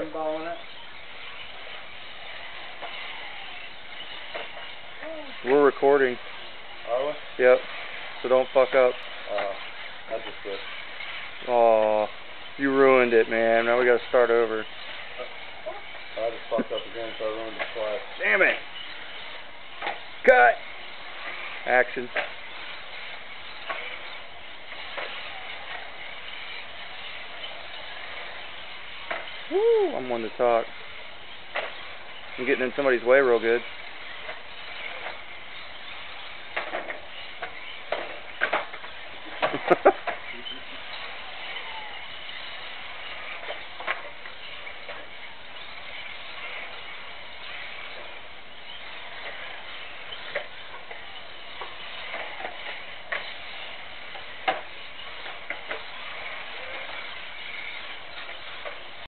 Pinballing it. We're recording. Are we? Yep. So don't fuck up. I just did. Aw, you ruined it, man. Now we gotta start over. I just fucked up again, so I ruined it twice. Damn it. Cut. Action. Woo, I'm one to talk. I'm getting in somebody's way real good.